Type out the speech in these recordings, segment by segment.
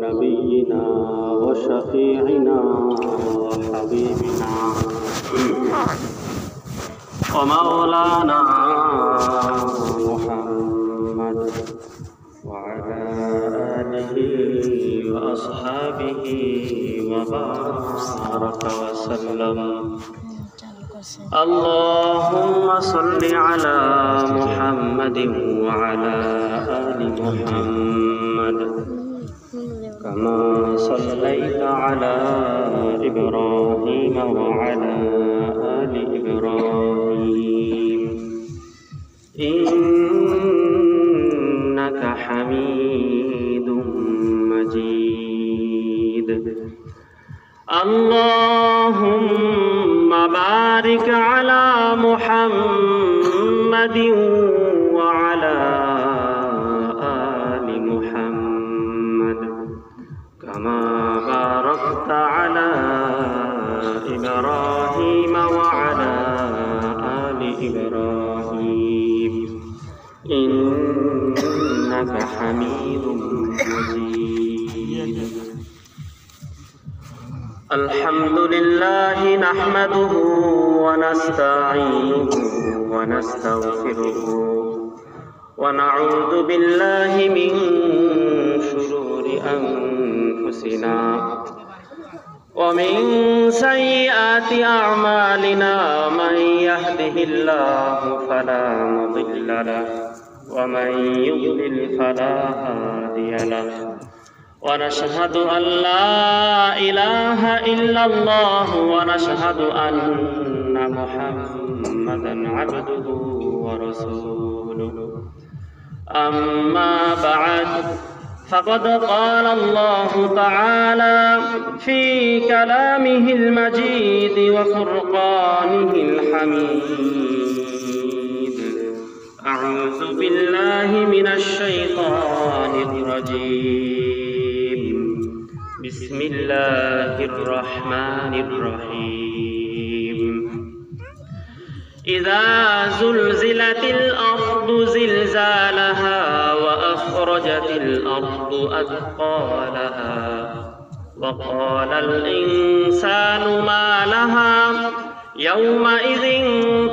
نبينا وشفيعنا وحبيبنا ومولانا محمد وعلى آله وأصحابه وبارك وسلم. اللهم صل على محمد وعلى آل محمد كما صليت على إبراهيم وعلى آل إبراهيم إنك حميد مجيد. اللهم بارك على محمد وعلى آل محمد كما باركت على إبراهيم وعلى آل إبراهيم إنك حميد مجيد. الحمد لله نحمده ونستعينه ونستغفره ونعوذ بالله من شرور أنفسنا ومن سيئات أعمالنا. من يهده الله فلا مضل له ومن يضلل فلا هادي له. ونشهد أن لا إله إلا الله ونشهد أن محمدا عبده ورسوله. أما بعد فقد قال الله تعالى في كلامه المجيد وفرقانه الحميد: أعوذ بالله من الشيطان الرجيم. بسم الله الرحمن الرحيم. إذا زلزلت الأرض زلزالها وأخرجت الأرض أثقالها وقال الإنسان ما لها يومئذ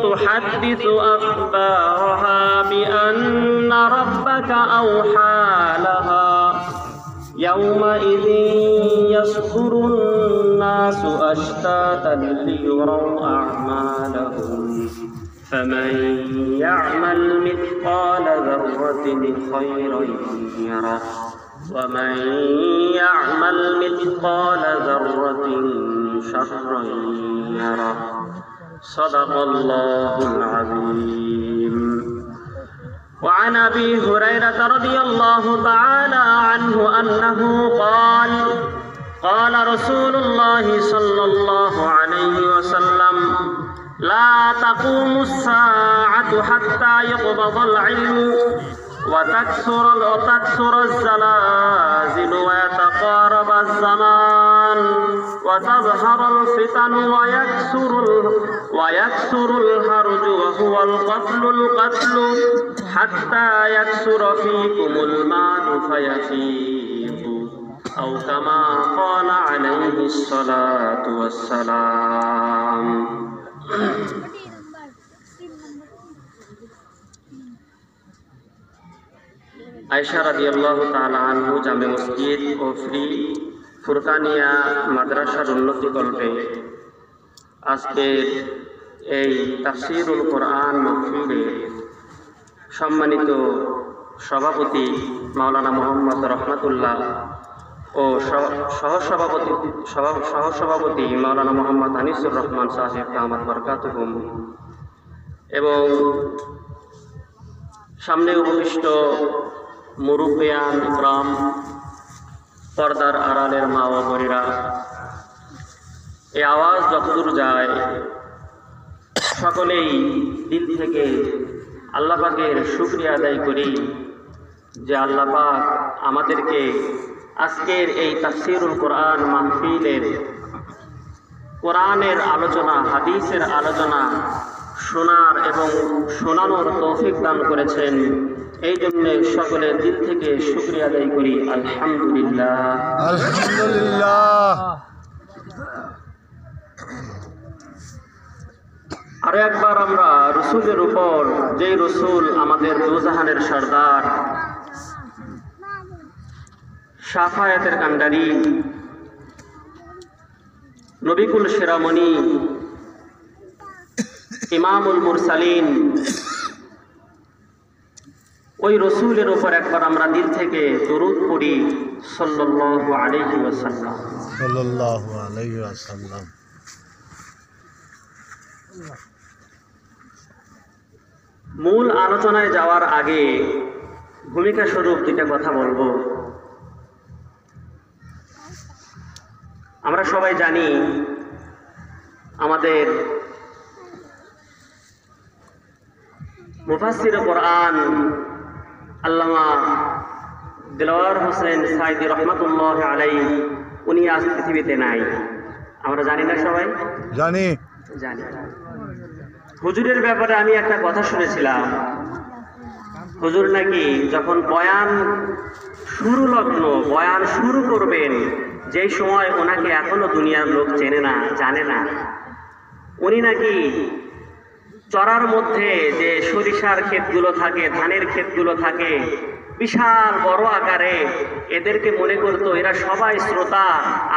تحدث أخبارها بأن ربك أوحى لها. يومئذ يصدر الناس أشتاتا ليروا أعمالهم فمن يعمل مثقال ذرة خيرا يره ومن يعمل مثقال ذرة شرا يره. صدق الله العظيم. وعن أبي هريرة رضي الله تعالى عنه أنه قال: قال رسول الله صلى الله عليه وسلم: لا تقوم الساعة حتى يقبض العلم وتكثر الزلازل ويتقارب الزمان وتظهر الفتن ويكثر الهرج وهو القتل حتى يكثر فيكم المال فيفيض أو كما قال عليه الصلاة والسلام. আয়েশা রাদিয়াল্লাহু তাআলা আনহু জামে মসজিদ ও ফ্রি ফুরকানিয়া মাদ্রাসার উন্নতিকল্পে আজকে এই তাফসীরুল কোরআন মাহফিলে সম্মানিত সভাপতি মাওলানা মোহাম্মদ রহমাতুল্লাহ ও সহসভাপতি মাওলানা মোহাম্মদ আনিসুর রহমান সাহেব দামাত বরকাতুহুম এবং সামনে উপবিষ্ট মুরুব্বিয়ান ইকরাম, পর্দার আড়ালের মা ও বোনেরা, এই আওয়াজ যতদূর যায় সকলেই দিল থেকে আল্লাহ পাকের শুকরিয়া আদায় করি যে আল্লাহ পাক আমাদেরকে আজকের এই তাফসীরুল কোরআন মাহফিলের কোরআনের আলোচনা, হাদিসের আলোচনা শোনার এবং শোনানোর তৌফিক দান করেছেন। এই জন্য সকলের দিল থেকে শুকরিয়া আদায় করি, আলহামদুলিল্লাহ। আলহামদুলিল্লাহ। আরো একবার আমরা রসুলের উপর, যে রসুল আমাদের দুজাহানের সর্দার, শাফায়াতের কান্ডারি, নবিকুল শিরামণি, ইমামুল মুরসালিন, ওই রসুলের উপর একবার আমরা দিল থেকে দরুদ পড়ি, সাল্লাল্লাহু আলাইহি ওয়াসাল্লাম। সাল্লাল্লাহু আলাইহি ওয়াসাল্লাম। মূল আলোচনায় যাওয়ার আগে ভূমিকা স্বরূপ দুইটা কথা বলবো। আমরা সবাই জানি আমাদের মুফাসসির কোরআন আল্লামা দিলওয়ার হোসেন সাইদি রহমাতুল্লাহ আলাইহি উনি আজ পৃথিবীতে নাই। আমরা জানি না সবাই? জানি। হুজুরের ব্যাপারে আমি একটা কথা শুনেছিলাম, হুজুর নাকি যখন বয়ান শুরু করবেন, যেই সময় ওনাকে এখনো দুনিয়ার লোক চেনে না, জানে না, উনি নাকি চড়ার মধ্যে যে সরিষার ক্ষেতগুলো থাকে, ধানের ক্ষেতগুলো থাকে, বিশাল বড় আকারে, এদেরকে মনে করতো এরা সবাই শ্রোতা,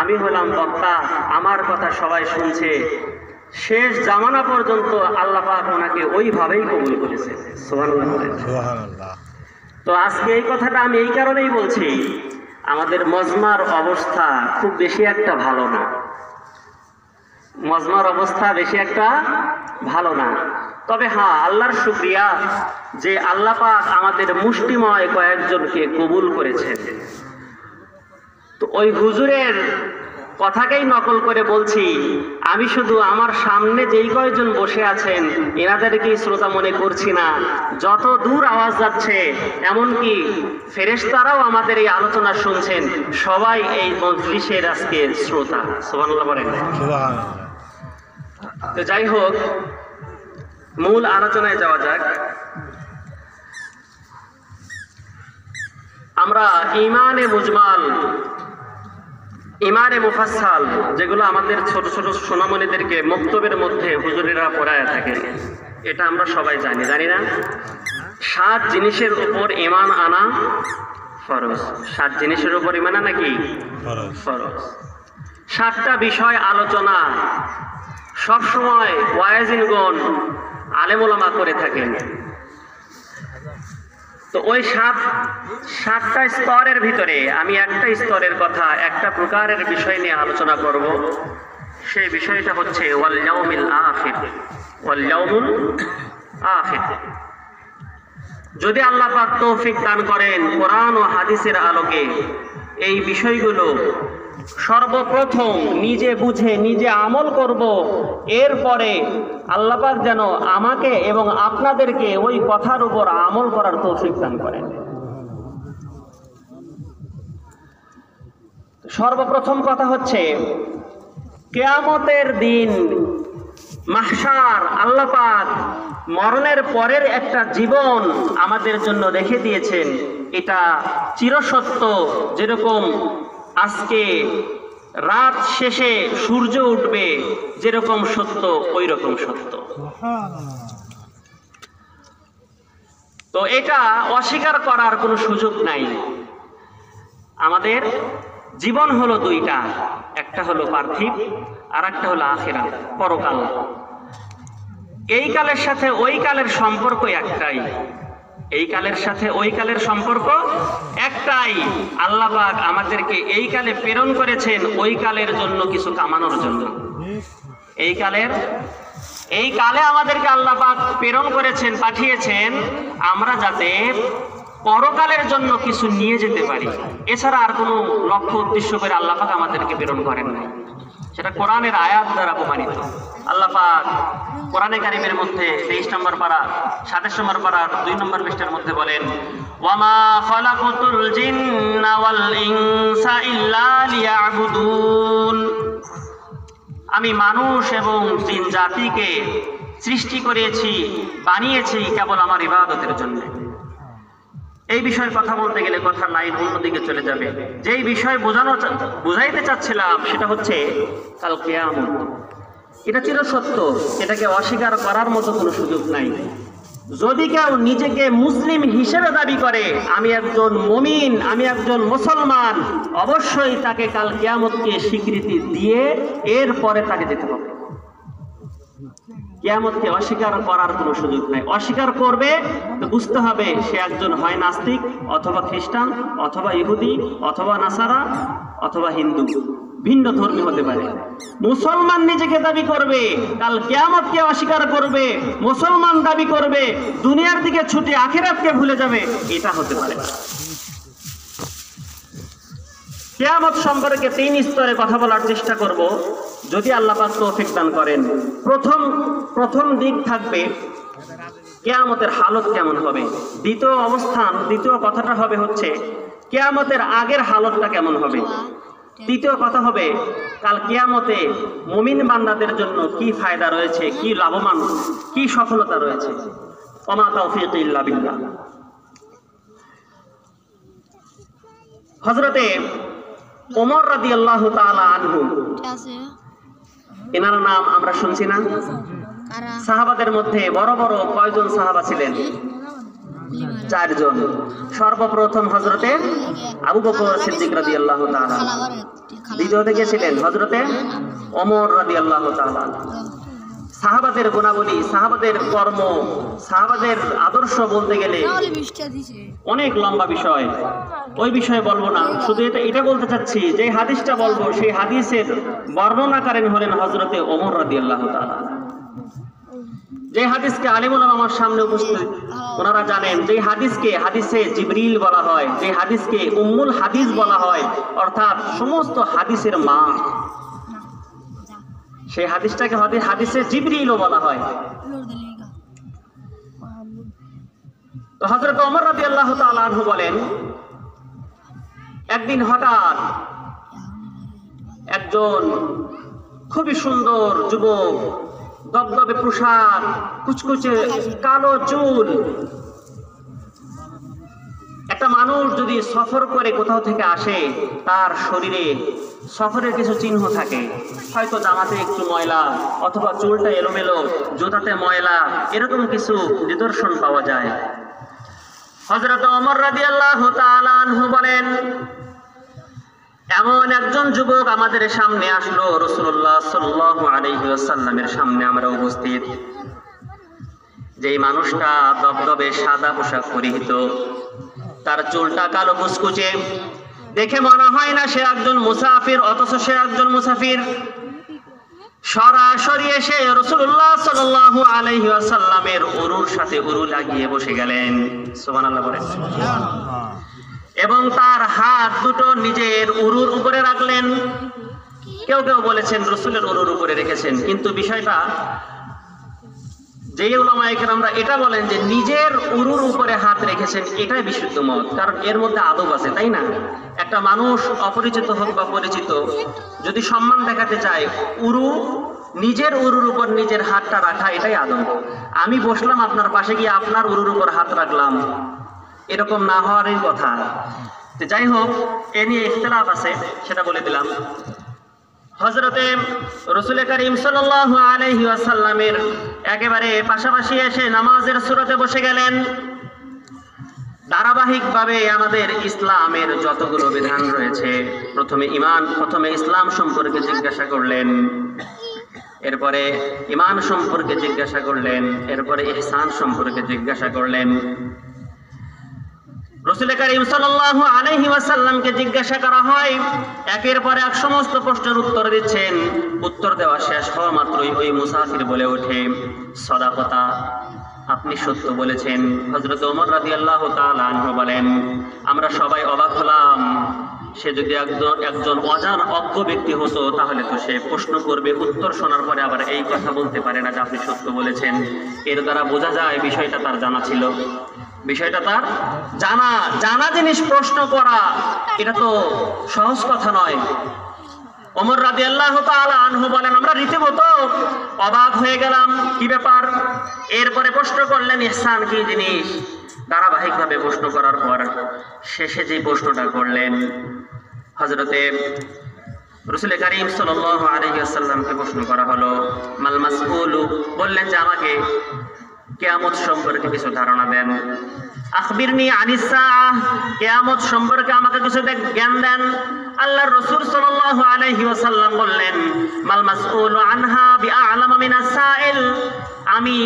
আমি হলাম বক্তা, আমার কথা সবাই শুনছে। শেষ জামানা পর্যন্ত আল্লাহ পাক ওনাকে ওইভাবেই কবুল করেছে। সুবহানাল্লাহ। তো আজকে এই কথাটা আমি এই কারণেই বলছি, আমাদের মজমার অবস্থা খুব বেশি একটা ভালো না। মজমার অবস্থা বেশি একটা ভালো না। তবে হ্যাঁ, আল্লাহর শুকরিয়া যে আল্লাহ পাক আমাদের মুষ্টিময় কয়েকজনকে কবুল করেছেন। তো ওই হুজুরের কথাকেই নকল করে বলছি, আমি শুধু আমার সামনে যেই কয়েকজন বসে আছেন এনাদেরকেই শ্রোতা মনে করছি না, যত দূর আওয়াজ যাচ্ছে, এমনকি ফেরেশতারাও আমাদের এই আলোচনা শুনছেন, সবাই এই মজলিসের আজকে শ্রোতা। সুবহানাল্লাহ বলেন। সুবহানাল্লাহ। তো যাই হোক, মূল আলোচনায় যাওয়া যাক। আমরা ঈমানে মুজমাল, ঈমানে মুফাসসাল, যেগুলো আমাদের ছোট ছোট সোনামণিদেরকে মক্তবের মধ্যে হুজুরেরা পড়ায় থাকেন, এটা আমরা সবাই জানি, জানি না? 7 জিনিসের উপর ঈমান আনা ফরজ। 7 জিনিসের উপর ঈমান আনা কি ফরজ? 7টা বিষয় আলোচনা সবসময় ওয়াইজিনগণ আলেম ওলামা করে থাকেন। তো ওই 7টা স্তরের ভিতরে আমি একটা স্তরের কথা, একটা প্রকারের বিষয় নিয়ে আলোচনা করব। সেই বিষয়টা হচ্ছে ওয়াল ইয়াউমিল আখির। ওয়াল ইয়াউমুল আখির। যদি আল্লাহ পাক তৌফিক দান করেন, কোরআন ও হাদিসের আলোকে এই বিষয়গুলো সর্বপ্রথম নিজে বুঝে নিজে আমল করব, এরপরে আল্লাহ পাক যেন আমাকে এবং আপনাদেরকে ওই কথার উপর আমল করার তৌফিক দান করেন। সর্বপ্রথম কথা হচ্ছে, কিয়ামতের দিন মাহশার, আল্লাহ পাক মরণের পরের একটা জীবন আমাদের জন্য রেখে দিয়েছেন। এটা চিরসত্য। যেরকম আজকে রাত শেষে সূর্য উঠবে, যেরকম সত্য ওই রকম সত্য। তো এটা অস্বীকার করার কোনো সুযোগ নাই। আমাদের জীবন হলো দুইটা, একটা হলো পার্থিব আর একটা হলো আখিরাত, পরকাল। এই কালের সাথে ওই কালের সম্পর্ক একটাই। এই কালের সাথে ওই কালের সম্পর্ক একটাই। আল্লাহ পাক আমাদেরকে এই কালে প্রেরণ করেছেন ওই কালের জন্য কিছু কামানোর জন্য। এই কালে আমাদেরকে আল্লাহ পাক প্রেরণ করেছেন, পাঠিয়েছেন, আমরা যাতে পরকালের জন্য কিছু নিয়ে যেতে পারি। এছাড়া আর কোনো লক্ষ্য উদ্দেশ্য করে আল্লাহ পাক আমাদেরকে প্রেরণ করেন নাই। সেটা কোরআনের আয়াত দ্বারা প্রমাণিত। আল্লাহ পাক কোরআনে কারিমের মধ্যে 23 নম্বর পারা 27 নম্বর পারা 2 নম্বর পৃষ্ঠার মধ্যে বলেন, ওয়ামা খালাকাতুল জিন্না ওয়াল ইনসা ইল্লা লিয়াবুদুন। আমি মানুষ এবং জিন জাতিকে সৃষ্টি করেছি, বানিয়েছি কেবল আমার ইবাদতের জন্য। এই বিষয়ে কথা বলতে গেলে কথার লাইন অন্যদিকে চলে যাবে। যেই বিষয় বুঝাইতে চাচ্ছিলাম সেটা হচ্ছে কাল কিয়ামত। এটা চিরসত্য, এটাকে অস্বীকার করার মতো কোনো সুযোগ নাই। যদি কেউ নিজেকে মুসলিম হিসেবে দাবি করে আমি একজন মুমিন, আমি একজন মুসলমান, অবশ্যই তাকে কাল কিয়ামতকে স্বীকৃতি দিয়ে এরপরে তাকে যেতে হবে। কিয়ামতকে অস্বীকার করার কোনো সুযোগ নাই। অস্বীকার করবে তো বুঝতে হবে সে একজন হয় নাস্তিক, অথবা খ্রিস্টান, অথবা ইহুদি, অথবা নাসারা, অথবা হিন্দু, ভিন্ন ধর্মী হতে পারে। মুসলমান নিজেকে দাবি করবে, কাল কিয়ামতকে অস্বীকার করবে, মুসলমান দাবি করবে, দুনিয়ার দিকে ছুটে আখিরাতকে ভুলে যাবে, এটা হতে পারে। কিয়ামত সম্পর্কে 3 স্তরে কথা বলার চেষ্টা করব, যদি আল্লাহ পাক তৌফিক দান করেন। প্রথম দিক থাকবে কিয়ামতের হালত কেমন হবে। দ্বিতীয় কথাটা হবে হচ্ছে কিয়ামতের আগের হালতটা কেমন হবে। তৃতীয় কথা হবে কাল কিয়ামতে মুমিন বান্দাদের জন্য কি ফায়দা রয়েছে, কি লাভবান, কি সফলতা রয়েছে। ওমা তাওফীক ইল্লা বিল্লাহ। হযরতে ওমর রাদিয়াল্লাহু তাআলা আনহু, এনার নাম আমরা শুনছি না? সাহাবাদের মধ্যে বড় বড় কয়জন সাহাবা ছিলেন? 4 জন। সর্বপ্রথম হযরতে আবু বকর সিদ্দিক রাদিয়াল্লাহু তাআলা, দ্বিতীয়তে কে ছিলেন? হযরতে ওমর রাদিয়াল্লাহু তাআলা। সাহাবাদের গুণাবলী, সাহাবাদের কর্ম, সাহাবাদের আদর্শ বলতে গেলে অনেক লম্বা বিষয়, ওই বিষয়ে বলবো না। শুধু এটা বলতে চাচ্ছি, যে হাদিসটা বলবো সেই হাদিসের বর্ণনাকারী হলেন হযরতে ওমর রাদিয়াল্লাহু তাআলা। যে হাদিসকে আলিমুল আমার সামনে উপস্থিত, ওনারা জানেন যে হাদিসে জিবরিল বলা হয়, যে হাদিসকে উম্মুল হাদিস বলা হয়, অর্থাৎ সমস্ত হাদিসের মা। সেই হাদিসটাকে হাদিসে জিবরিলও বলা হয়। তো হযরত ওমর রাদিয়াল্লাহু তাআলা আনহু বলেন, একদিন হঠাৎ একজন খুবই সুন্দর যুবক, দবদবে পোশাক, কুচকুচে কালো চুল, একটা মানুষ যদি সফর করে কোথাও থেকে আসে, তার শরীরে সফরের কিছু চিহ্ন থাকে। হয়তো জামাতে একটু ময়লা, অথবা চুলটা এলোমেলো, জুতাতে ময়লা, এরকম কিছু নিদর্শন পাওয়া যায়। হযরত ওমর রাদিয়াল্লাহু তাআলা আনহু বলেন, এমন একজন যুবক আমাদের সামনে আসলো, রাসূলুল্লাহ সাল্লাল্লাহু আলাইহি ওয়াসাল্লামের সামনে আমরা উপস্থিত। যেই মানুষটা দবদবে সাদা পোশাক পরিহিত, তার চুলটা কালো কুচকুচে, দেখে মনে হয় না সে একজন মুসাফির, অথচ সে একজন মুসাফির। সরাসরি এসে রাসূলুল্লাহ সাল্লাল্লাহু আলাইহি ওয়াসাল্লামের উরুর সাথে উরু লাগিয়ে বসে গেলেন। সুবহানাল্লাহ বলেন। এবং তার হাত দুটো নিজের উরুর উপরে রাখলেন। কেউ কেউ বলেছেন রাসূলের উরুর উপরে রেখেছেন, কিন্তু বিষয়টা যে উলামায়ে কেরামরা এটা বলেন যে নিজের উরুর উপরে হাত রেখেছেন, এটাই বিশুদ্ধ মত। কারণ এর মধ্যে আদব আছে, তাই না? একটা মানুষ অপরিচিত হোক বা পরিচিত, যদি সম্মান দেখাতে চায়, নিজের উরুর উপর নিজের হাতটা রাখা, এটাই আদব। আমি বসলাম আপনার পাশে গিয়ে আপনার উরুর উপর হাত রাখলাম, এরকম না হওয়ারই কথা। যাই হোক, এ নিয়ে ইখতিলাফ আছে, সেটা বলে দিলাম। হযরতে রাসূল করিম সাল্লাল্লাহু আলাইহি ওয়াসাল্লামের একেবারে পাশাপাশি এসে নামাজের সুরতে বসে গেলেন। ধারাবাহিকভাবে আমাদের ইসলামের যতগুলো বিধান রয়েছে, প্রথমে ইসলাম সম্পর্কে জিজ্ঞাসা করলেন, এরপরে ঈমান সম্পর্কে জিজ্ঞাসা করলেন, এরপরে ইহসান সম্পর্কে জিজ্ঞাসা করলেন। রাসূল করিম সাল্লাল্লাহু আলাইহি ওয়াসাল্লামকে জিজ্ঞাসা করা হয়, একের পর এক সমস্ত প্রশ্নের উত্তর দিচ্ছেন। উত্তর দেওয়া শেষ হওয়া মাত্রই ওই মুসাফির বলে ওঠে, সাদাকাতা, আপনি সত্য বলেছেন। হযরত ওমর রাদিয়াল্লাহু তাআলা আনহু বলেন, আমরা সবাই অবাক হলাম। সে যদি একজন অজ্ঞ ব্যক্তি হতো, তাহলে তো সে প্রশ্ন করবে, উত্তর শোনার পরে আবার এই কথা বলতে পারে না যে আপনি সত্য বলেছেন। এর দ্বারা বোঝা যায় বিষয়টা তার জানা ছিল। বিষয়টা তার জানা জিনিস প্রশ্ন করা, এটা তো সহজ কথা নয়। ওমর রাদিয়াল্লাহু তাআলা আনহু বলেন, আমরা রীতিমতো অবাক হয়ে গেলাম, কি ব্যাপার? এরপরে প্রশ্ন করলেন, ইহসান কি জিনিস? ধারাবাহিকভাবে প্রশ্ন করার পর শেষে যে প্রশ্নটা করলেন, হযরতে রাসূল কারীম সাল্লাল্লাহু আলাইহি ওয়াসাল্লামকে প্রশ্ন করা হলো, মাল মাসউলু, বললেন যে আমাকে কিয়ামত সম্পর্কে কিছু ধারণা দেন। আখবিরনি আনিস সাআহ, কিয়ামত সম্পর্কে আমাকে কিছু জ্ঞান দেন। আল্লাহর রাসূল সাল্লাল্লাহু আলাইহি ওয়াসাল্লাম বললেন, মাল মাসউলু আনহা বিআ'লামা মিনাস সাইল, আমি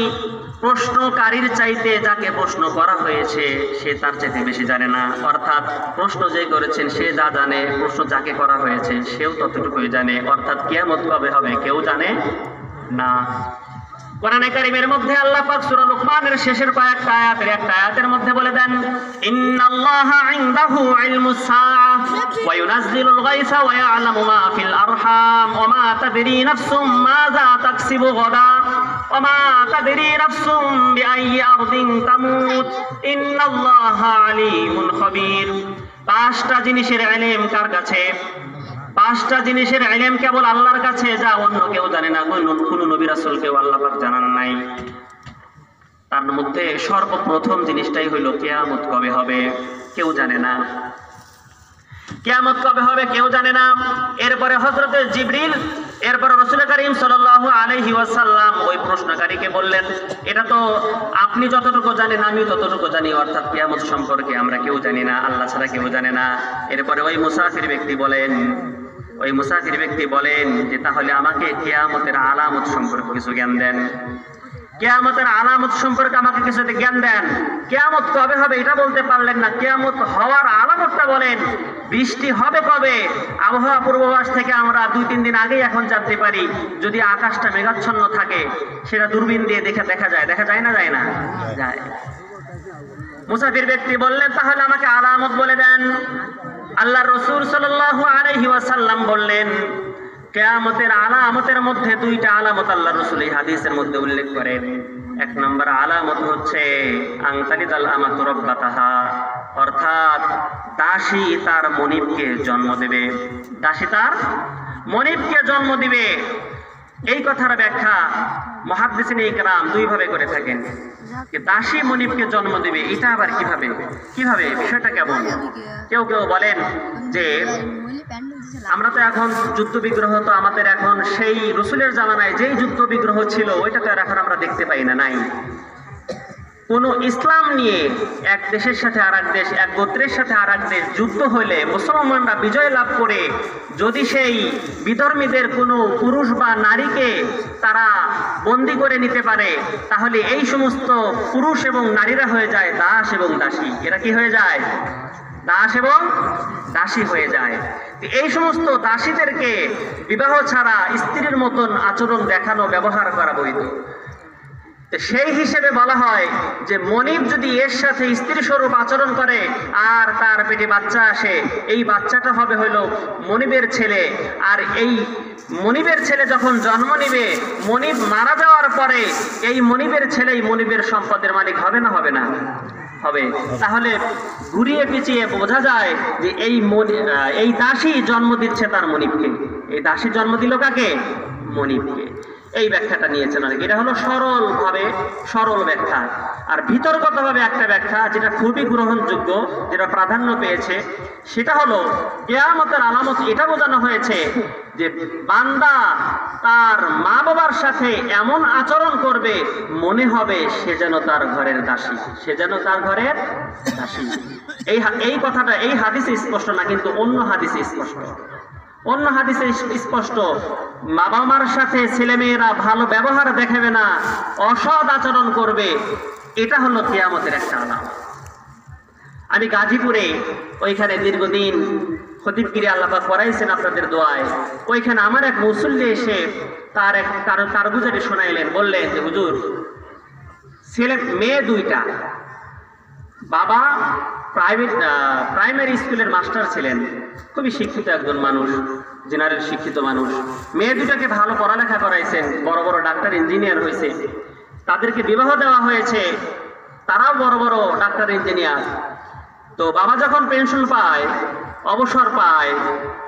প্রশ্নকারীর চাইতে যাকে প্রশ্ন করা হয়েছে সে তার চাইতে বেশি জানে না। অর্থাৎ প্রশ্ন যে করেছেন সে যা জানে, প্রশ্ন যাকে করা হয়েছে সেও ততটুকুই জানে। অর্থাৎ কিয়ামত কবে হবে কেউ জানে না। কোরআনে কারীমের মধ্যে আল্লাহ পাক সূরা লুকমানের শেষের কয়েকটা আয়াতের একটা আয়াতের মধ্যে বলে দেন, ইন্নাল্লাহা ইনদাহু ইলমুস সাআহ ওয়া ইউনাজ্জিলুল গায়সা ওয়া ইয়ালামু মা ফিল আরহাম ওয়া মা তাদরি নাফসুম মাযা তাকসিবু গাদা ওয়া মা তাদরি নাফসুম বিআইয়ি আরদিন তামুত ইন্নাল্লাহা আলীমুন খাবীর। পাঁচটা জিনিসের ইলম কার কাছে? পাঁচটা জিনিসের ইলম কেবল আল্লাহর কাছে, যা অন্য কেউ জানে না, কোন নবী রাসূলকেও আল্লাহ পাক জানান নাই। তার মধ্যে সর্বপ্রথম জিনিসটাই হইল কিয়ামত কবে হবে কেউ জানে না। কিয়ামত কবে হবে কেউ জানে না। এরপরে হযরতে জিবরিল, এরপরে রাসূল কারীম সাল্লাল্লাহু আলাইহি ওয়াসাল্লাম ওই প্রশ্নকারীকে বললেন, এটা তো আপনি যতটুকু জানেন আমিও ততটুকু জানি, অর্থাৎ কিয়ামত সম্পর্কে আমরা কেউ জানি না, আল্লাহ ছাড়া কেউ জানে না। এরপরে ওই মুসাফির ব্যক্তি বলেন যে তাহলে আমাকে কিয়ামতের আলামত সম্পর্কে কিছু জ্ঞান দেন। কিয়ামতের আলামত সম্পর্কে আমাকে কিছু জ্ঞান দেন। কিয়ামত কবে হবে এটা বলতে পারলেন না, কিয়ামত হওয়ার আলামতটা বলেন। বৃষ্টি হবে কবে? আবহাওয়া পূর্বাভাস থেকে আমরা 2-3 দিন আগেই এখন জানতে পারি। যদি আকাশটা মেঘাচ্ছন্ন থাকে সেটা দূরবীন দিয়ে দেখা যায় না যায়। মুসাফির ব্যক্তি বললেন তাহলে আমাকে আলামত বলে দেন। আল্লাহর রাসূল সাল্লাল্লাহু আলাইহি ওয়াসাল্লাম বললেন, কিয়ামতের আলামতের মধ্যে 2টা আলামত আল্লাহর রাসূল এই হাদিসের মধ্যে উল্লেখ করেন। 1 নম্বর আলামত হচ্ছে আনতালিদাল আমাতু রাব্বাতাহা, অর্থাৎ দাসী তার মনিবকে জন্ম দেবে। দাসী তার মনিবকে জন্ম দিবে। এই কথার ব্যাখ্যা মুহাদ্দিসিনে ইকরাম 2 ভাবে করে থাকেন। দাসী মনিবকে জন্ম দিবে, এটা আবার কিভাবে বিষয়টা কেমন? কেউ বলেন যে আমরা তো এখন যুদ্ধ বিগ্রহ, তো আমাদের এখন সেই রাসূলের জামানায় যেই যুদ্ধ বিগ্রহ ছিল ওইটা তো এখন আমরা দেখতে পাই না, নাই। কোন ইসলাম নিয়ে এক দেশের সাথে আরেক দেশ, এক গোত্রের সাথে আরেক দেশ যুদ্ধ হলে মুসলমানরা বিজয় লাভ করে যদি সেই বিধর্মীদের কোনো পুরুষ বা নারীকে তারা বন্দী করে নিতে পারে, তাহলে এই সমস্ত পুরুষ এবং নারীরা হয়ে যায় দাস এবং দাসী। এরা কি হয়ে যায়? দাস এবং দাসী হয়ে যায়। এই সমস্ত দাসীদেরকে বিবাহ ছাড়া স্ত্রীর মতন আচরণ দেখানো, ব্যবহার করা বৈধ। সেই হিসেবে বলা হয় যে মনিব যদি এর সাথে স্ত্রী স্বরূপ আচরণ করে আর তার পেটে বাচ্চা আসে, এই বাচ্চাটা হবে হইল মনিবের ছেলে। আর এই মনিবের ছেলে যখন জন্ম নিবে, মনিব মারা যাওয়ার পরে এই মনিবের ছেলেই মনিবের সম্পদের মালিক হবে না? হবে। তাহলে ঘুরিয়ে পিছিয়ে বোঝা যায় যে এই দাসী জন্ম দিচ্ছে তার মনিবকে। এই দাসী জন্ম দিল কাকে? মনিবকে। এই ব্যাখ্যাটা নিয়েছেন অনেকে। এটা হলো সরল ব্যাখ্যা। আর বিতর্কতভাবে একটা ব্যাখ্যা যেটা খুবই গ্রহণযোগ্য, যেটা প্রাধান্য পেয়েছে, সেটা হলো কিয়ামতের আলামত এটা বোঝানো হয়েছে যে বান্দা তার মা বাবার সাথে এমন আচরণ করবে মনে হবে সে যেন তার ঘরের দাসী। এই কথাটা এই হাদিসে স্পষ্ট না, কিন্তু অন্য হাদিসে স্পষ্ট। বাবা মার সাথে ছেলেমেয়েরা ভালো ব্যবহার দেখাবে না, অসৎ আচরণ করবে। এটা হলো কিয়ামতের একটা আলামত। আমি গাজীপুরে ওইখানে দীর্ঘদিন খতিবগিরি আল্লাহ পাক করাইছেন আপনাদের দোয়ায়। ওইখানে আমার এক মুসল্লি এসে তার কারগুজারি শোনাইলেন। বললেন যে হুজুর, মেয়ে 2টা, বাবা প্রাইমারি স্কুলের মাস্টার ছিলেন, খুবই শিক্ষিত একজন মানুষ, জেনারেল শিক্ষিত মানুষ। মেয়ে 2টাকে ভালো পড়ালেখা করাইছেন, বড় বড় ডাক্তার ইঞ্জিনিয়ার হয়েছে। তাদেরকে বিবাহ দেওয়া হয়েছে, তারাও বড় বড় ডাক্তার ইঞ্জিনিয়ার। তো বাবা যখন পেনশন পায় অবসর পায়,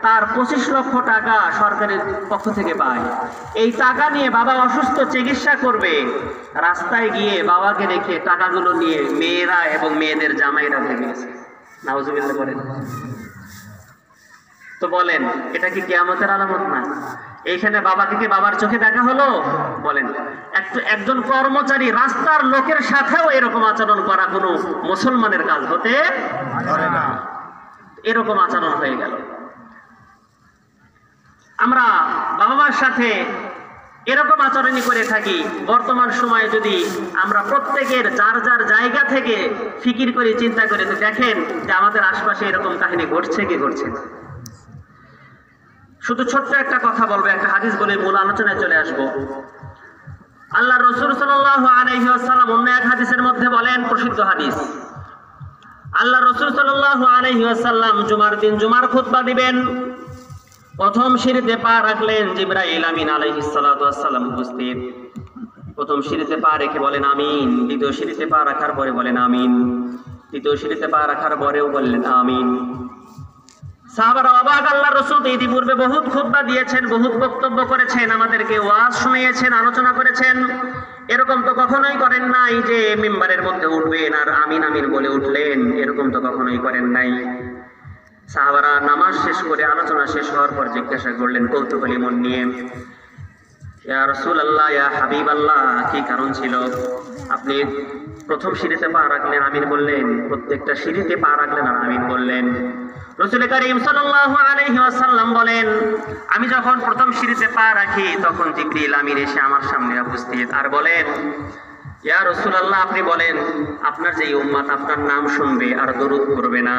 তার 25 লক্ষ টাকা সরকারের পক্ষ থেকে পায়। এই টাকা নিয়ে বাবা অসুস্থ, চিকিৎসা করবে, রাস্তায় গিয়ে বাবাকে রেখে টাকাগুলো নিয়ে মেয়েরা এবং মেয়েদের জামাইরা ভেঙে গেছে। নাউজুবিল্লাহ বলেন। তো বলেন, এটা কি কিয়ামতের আলামত না? এইখানে বাবাকে কি বাবার চোখে দেখা হলো? বলেন, একজন কর্মচারী রাস্তার লোকের সাথেও এরকম আচরণ করা কোনো মুসলমানের কাজ হতে পারে না। এরকম আচরণ হয়ে গেল। আমরা বাবা মার সাথে এরকম আচরণই করে থাকি। বর্তমান সময়ে যদি আমরা প্রত্যেকের যার যার জায়গা থেকে ফিকির করে চিন্তা করে দেখেন যে আমাদের আশপাশে এরকম কাহিনী ঘটছে কি ঘটছে না। শুধু ছোট্ট একটা কথা বলবো, একটা হাদিস বলে মূল আলোচনায় চলে আসবো। আল্লাহ রাসূল সাল্লাল্লাহু আলাইহি ওয়াসাল্লাম অন্য এক হাদিসের মধ্যে বলেন, প্রসিদ্ধ হাদিস, আল্লাহ রাসূল সাল্লাল্লাহু আলাইহি ওয়াসাল্লাম জুমার দিন জুমার খুতবা দিবেন। প্রথম সিঁড়িতে পা রাখলেন, জিবরাইল আমিন আলাইহিস সালাতু ওয়াস সালাম উপস্থিত। প্রথম সিঁড়িতে পা রেখে বলেন আমিন, দ্বিতীয় সিঁড়িতে পা রাখার পরে বলেন আমিন, তৃতীয় সিঁড়িতে পা রাখার পরেও বললেন আমিন। সাহাবারা অবাক, আল্লাহ রাসূল তো ইতিপূর্বে বহুত খুতবা দিয়েছেন, বহুত বক্তব্য করেছেন, আমাদেরকে ওয়াজ শুনিয়েছেন, আলোচনা করেছেন, এরকম তো কখনোই করেন নাই যে মিম্বারের মধ্যে উঠবেন আর আমিন আমিন বলে উঠলেন, এরকম তো কখনোই করেন নাই। সাহাবারা নামাজ শেষ করে আলোচনা শেষ হওয়ার পর জিজ্ঞাসা করলেন কৌতূহলী মন নিয়ে, ইয়া রাসূলুল্লাহ, ইয়া হাবিবাল্লাহ, কি কারণ ছিল আপনি প্রথম সিঁড়িতে পা রাখলেন আমিন বললেন, প্রত্যেকটা সিঁড়িতে পা রাখলেন আর আমিন বললেন? রাসূল কারীম সাল্লাল্লাহু আলাইহি ওয়াসাল্লাম বলেন, আমি যখন প্রথম সিঁড়িতে পা রাখি তখন জিবরিল আমিন এসে আমার সামনে উপস্থিত আর বলেন, ইয়া রাসূলুল্লাহ, আপনি বলেন আপনার যেই উম্মত আপনার নাম শুনবে আর দরুদ পড়বে না,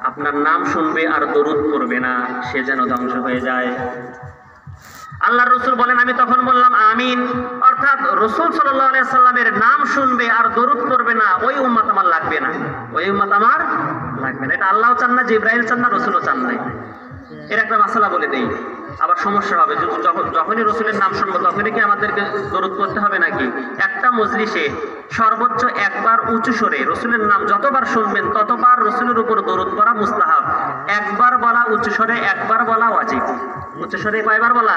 আপনার নাম শুনবে আর দরুদ পড়বে না, সে যেন ধ্বংস হয়ে যায়। আল্লাহর রাসূল বলেন, আমি তখন বললাম আমিন। অর্থাৎ রাসূল সাল্লাল্লাহু আলাইহি সাল্লামের নাম শুনবে আর দরুদ পড়বে না, ওই উম্মত আমার লাগবে না, ওই উম্মত আমার লাগবে না। এটা আল্লাহও চান না, জিবরাইল চান না, রাসূলও চান না। এর একটা মাসালা বলে দেই, আবার সমস্যা হবে। যখনই রাসূলের নাম শুনবো তখনই কি আমাদেরকে দরুদ পড়তে হবে নাকি? একটা মজলিসে সর্বোচ্চ একবার উঁচু স্বরে রাসূলের নাম যতবার শুনবেন ততবার রাসূলের উপর দরুদ পড়া মুস্তাহাব। একবার বলা উঁচু স্বরে, একবার বলা ওয়াজিব। উচ্চ স্বরে কয়বার বলা?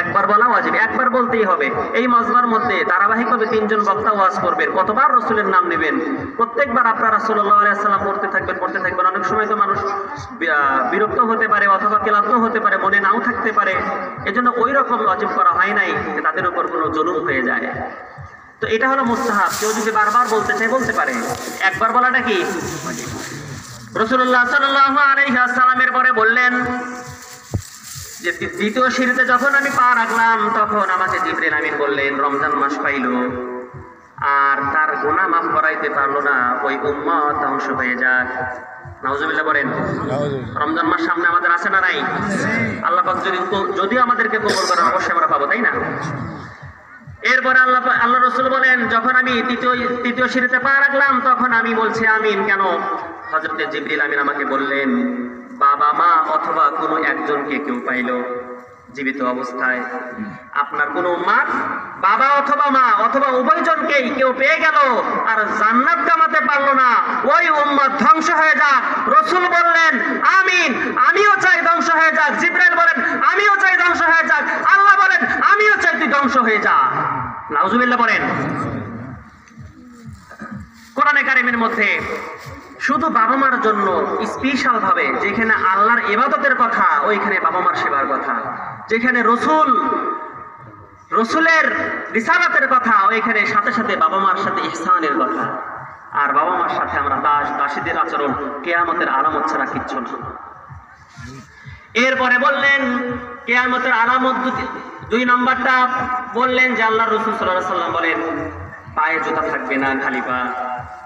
একবার বলা ওয়াজিব, একবার বলতেই হবে। এই মাজমার মধ্যে ধারাবাহিকভাবে 3 জন বক্তা ওয়াজ করবেন, কতবার রাসূলের নাম নেবেন? প্রত্যেকবার আপনারা সাল্লাল্লাহু আলাইহি ওয়াসাল্লাম পড়তে থাকবেন। অনেক সময় তো মানুষ বিরক্ত হতে পারে অথবা ক্লান্ত হতে পারে, মনে নাও থাকতে পারে, এজন্য ওই রকম ওয়াজিব করা হয় নাই যে তাদের উপর কোনো জুলুম হয়ে যায়। তো এটা হলো মুস্তাহাব, কেউ যদি বারবার বলতে চায় বলতে পারে। একবার বলাটা কি? রাসূলুল্লাহ সাল্লাল্লাহু আলাইহি ওয়াসাল্লামের পরে বললেন যে দ্বিতীয় সিঁড়িতে যখন আমি পা রাখলাম তখন আমাকে জিবরিল আমিন বললেন, রমজান মাস পাইলো আর তার গুনাহ মাফ করাইতে পারলো না, ওই উম্মত ধ্বংস হয়ে যাক। নাউজুবিল্লাহ বলেন। রমজান মাস সামনে আমাদের আছে না নাই? আল্লাহ পাক যদি আমাদেরকে কবুল করেন অবশ্যই আমরা পাবো, তাই না? এরপরে আল্লাহ রাসূল বলেন, যখন আমি তৃতীয় সিঁড়িতে পা রাখলাম তখন আমি বলছি আমিন। কেন? হযরত জিবরিল আমিন আমাকে বললেন, বাবা মা অথবা কোনো একজনকে কেউ পাইল জীবিত অবস্থায়, আপনার কোন উম্মত বাবা অথবা মা অথবা উভয়জনকেই কেউ পেয়ে গেল আর জান্নাত কামাতে পারলো না, ওই উম্মত ধ্বংস হয়ে যাক। রাসূল বললেন আমিন, আমিও চাই ধ্বংস হয়ে যাক। জিবরাইল বলেন আমিও চাই ধ্বংস হয়ে যাক। আল্লাহ বলেন আমিও চাই তুই ধ্বংস হয়ে যা। নাউজুবিল্লাহ বলেন। কোরআনে কারিমের মধ্যে শুধু বাবা মার জন্য স্পেশাল ভাবে, যেখানে আল্লাহর ইবাদতের কথা ওইখানে বাবা মার সেবার কথা, যেখানে রসুলের রিসালাতের কথা ওইখানে সাথে সাথে বাবা মার সাথে ইহসানের কথা। আর বাবা মার সাথে আমরা দাসীদের আচরণ কিয়ামতের আলামত ছাড়া কিচ্ছু না। এরপরে বললেন কিয়ামতের আলামত 2 নম্বরটা বললেন যে আল্লাহর রাসূল সাল্লাল্লাহু আলাইহি ওয়াসাল্লাম বলেন, পায়ে জুতা থাকবে না, খালি পা।